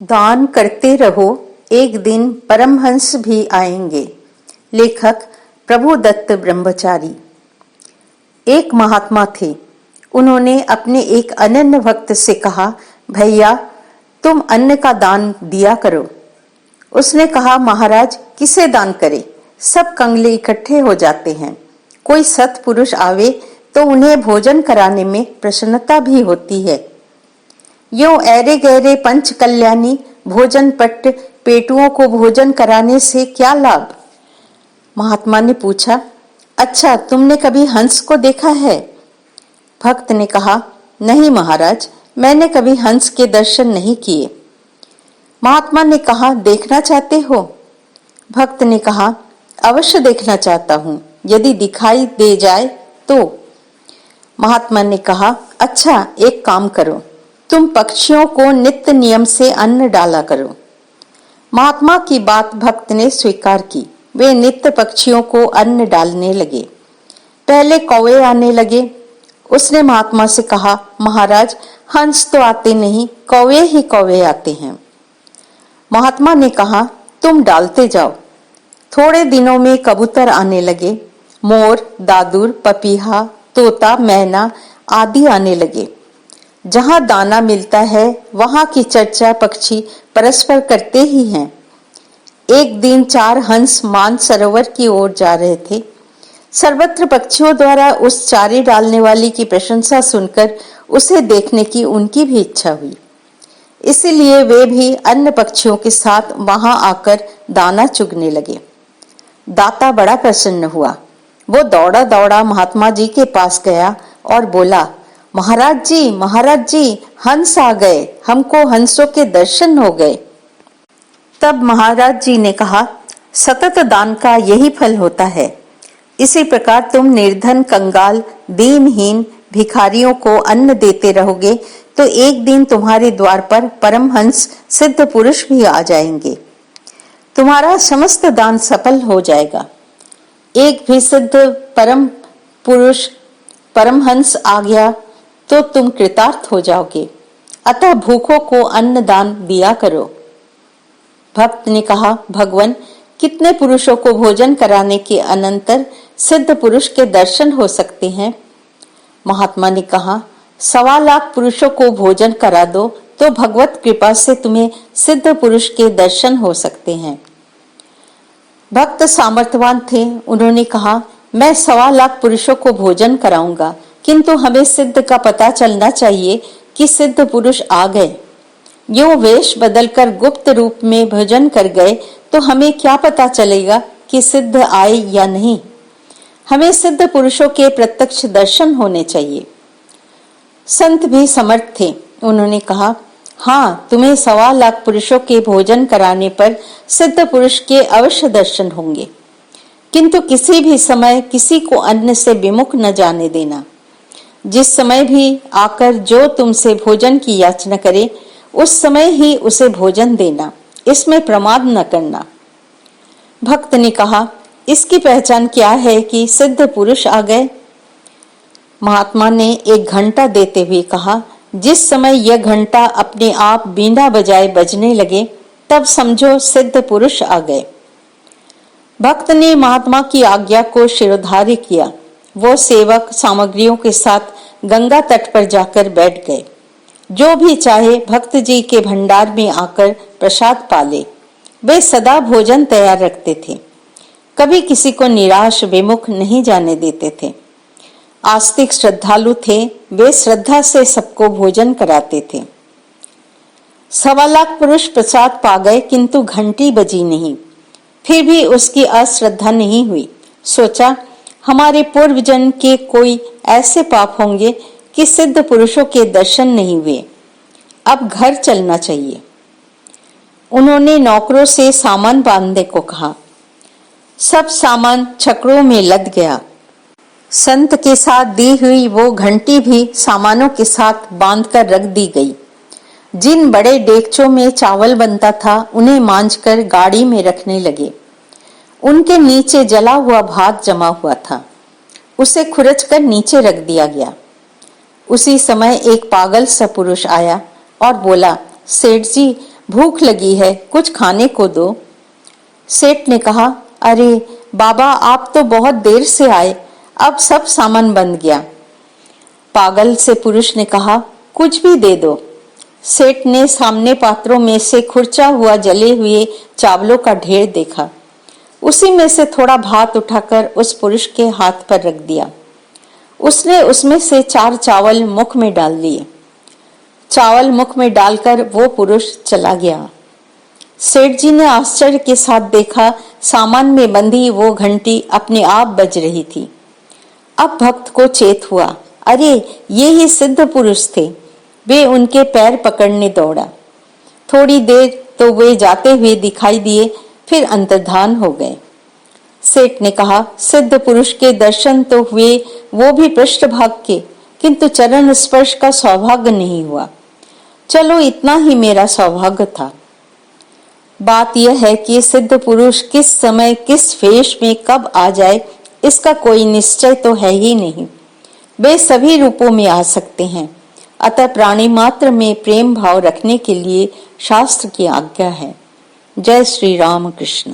दान करते रहो, एक दिन परमहंस भी आएंगे। लेखक प्रभुदत्त ब्रह्मचारी। एक महात्मा थे। उन्होंने अपने एक अनन्य भक्त से कहा, भैया तुम अन्न का दान दिया करो। उसने कहा, महाराज किसे दान करे, सब कंगले इकट्ठे हो जाते हैं। कोई सत्पुरुष आवे तो उन्हें भोजन कराने में प्रसन्नता भी होती है। यो ऐरे गहरे पंच कल्याणी भोजन पट्ट पेटुओं को भोजन कराने से क्या लाभ। महात्मा ने पूछा, अच्छा तुमने कभी हंस को देखा है? भक्त ने कहा, नहीं महाराज, मैंने कभी हंस के दर्शन नहीं किए। महात्मा ने कहा, देखना चाहते हो? भक्त ने कहा, अवश्य देखना चाहता हूं, यदि दिखाई दे जाए तो। महात्मा ने कहा, अच्छा एक काम करो, तुम पक्षियों को नित्य नियम से अन्न डाला करो। महात्मा की बात भक्त ने स्वीकार की। वे नित्य पक्षियों को अन्न डालने लगे। पहले कौवे आने लगे। उसने महात्मा से कहा, महाराज हंस तो आते नहीं, कौवे ही कौवे आते हैं। महात्मा ने कहा, तुम डालते जाओ। थोड़े दिनों में कबूतर आने लगे। मोर, दादुर, पपीहा, तोता, मैना आदि आने लगे। जहां दाना मिलता है वहां की चर्चा पक्षी परस्पर करते ही हैं। एक दिन 4 हंस मानसरोवर की ओर जा रहे थे। सर्वत्र पक्षियों द्वारा उस चारे डालने वाली की प्रशंसा सुनकर उसे देखने की उनकी भी इच्छा हुई। इसीलिए वे भी अन्य पक्षियों के साथ वहां आकर दाना चुगने लगे। दाता बड़ा प्रसन्न हुआ। वो दौड़ा दौड़ा महात्मा जी के पास गया और बोला, महाराज जी हंस आ गए, हमको हंसों के दर्शन हो गए। तब महाराज जी ने कहा, सतत दान का यही फल होता है। इसी प्रकार तुम निर्धन, कंगाल, दीनहीन भिखारियों को अन्न देते रहोगे तो एक दिन तुम्हारे द्वार पर परमहंस सिद्ध पुरुष भी आ जाएंगे। तुम्हारा समस्त दान सफल हो जाएगा। एक भी सिद्ध परम पुरुष परमहंस आ गया तो तुम कृतार्थ हो जाओगे। अतः भूखों को अन्न दान दिया करो। भक्त ने कहा, भगवान कितने पुरुषों को भोजन कराने के अनंतर सिद्ध पुरुष के दर्शन हो सकते हैं? महात्मा ने कहा, 1.25 लाख पुरुषों को भोजन करा दो तो भगवत कृपा से तुम्हें सिद्ध पुरुष के दर्शन हो सकते हैं। भक्त सामर्थ्यवान थे। उन्होंने कहा, मैं 1.25 लाख पुरुषों को भोजन कराऊंगा, किंतु हमें सिद्ध का पता चलना चाहिए कि सिद्ध पुरुष आ गए। यो वेश बदलकर गुप्त रूप में भोजन कर गए तो हमें क्या पता चलेगा कि सिद्ध आए या नहीं। हमें सिद्ध पुरुषों के प्रत्यक्ष दर्शन होने चाहिए। संत भी समर्थ थे। उन्होंने कहा, हाँ, तुम्हें 1.25 लाख पुरुषों के भोजन कराने पर सिद्ध पुरुष के अवश्य दर्शन होंगे, किंतु किसी भी समय किसी को अन्न से विमुख न जाने देना। जिस समय भी आकर जो तुमसे भोजन की याचना करे उस समय ही उसे भोजन देना, इसमें प्रमाद न करना। भक्त ने कहा, इसकी पहचान क्या है कि सिद्ध पुरुष आ गए? महात्मा ने एक घंटा देते हुए कहा, जिस समय यह घंटा अपने आप बीना बजाए बजने लगे तब समझो सिद्ध पुरुष आ गए। भक्त ने महात्मा की आज्ञा को शिरोधार्य किया। वो सेवक सामग्रियों के साथ गंगा तट पर जाकर बैठ गए। जो भी चाहे भक्त जी के भंडार में आकर प्रसाद पाले। वे सदा भोजन तैयार रखते थे। कभी किसी को निराश विमुख नहीं जाने देते थे। आस्तिक श्रद्धालु थे। वे श्रद्धा से सबको भोजन कराते थे। 1.25 लाख पुरुष प्रसाद पा गए, किंतु घंटी बजी नहीं। फिर भी उसकी अश्रद्धा नहीं हुई। सोचा, हमारे पूर्व जन्म के कोई ऐसे पाप होंगे कि सिद्ध पुरुषों के दर्शन नहीं हुए। अब घर चलना चाहिए। उन्होंने नौकरों से सामान बांधने को कहा। सब सामान छकड़ों में लद गया। संत के साथ दी हुई वो घंटी भी सामानों के साथ बांधकर रख दी गई। जिन बड़े डेगचों में चावल बनता था उन्हें मांझकर गाड़ी में रखने लगे। उनके नीचे जला हुआ भात जमा हुआ था। उसे खुरचकर नीचे रख दिया गया। उसी समय एक पागल सा पुरुष आया और बोला, सेठ जी भूख लगी है, कुछ खाने को दो। सेठ ने कहा, अरे बाबा, आप तो बहुत देर से आए, अब सब सामान बन गया। पागल से पुरुष ने कहा, कुछ भी दे दो। सेठ ने सामने पात्रों में से खुरचा हुआ जले हुए चावलों का ढेर देखा। उसी में से थोड़ा भात उठाकर उस पुरुष के हाथ पर रख दिया। उसने उसमें से 4 चावल मुख में डाल लिए। चावल मुख में डालकर वो पुरुष चला गया। सेठ जी ने आश्चर्य के साथ देखा, सामान में बंधी वो घंटी अपने आप बज रही थी। अब भक्त को चेत हुआ, अरे ये ही सिद्ध पुरुष थे। वे उनके पैर पकड़ने दौड़ा। थोड़ी देर तो वे जाते हुए दिखाई दिए, फिर अंतर्धान हो गए। सेठ ने कहा, सिद्ध पुरुष के दर्शन तो हुए, वो भी पृष्ठभाग के, किंतु चरण स्पर्श का सौभाग्य नहीं हुआ। चलो, इतना ही मेरा सौभाग्य था। बात यह है कि सिद्ध पुरुष किस समय किस वेश में कब आ जाए, इसका कोई निश्चय तो है ही नहीं। वे सभी रूपों में आ सकते हैं। अतः प्राणी मात्र में प्रेम भाव रखने के लिए शास्त्र की आज्ञा है। जय श्री राम कृष्ण।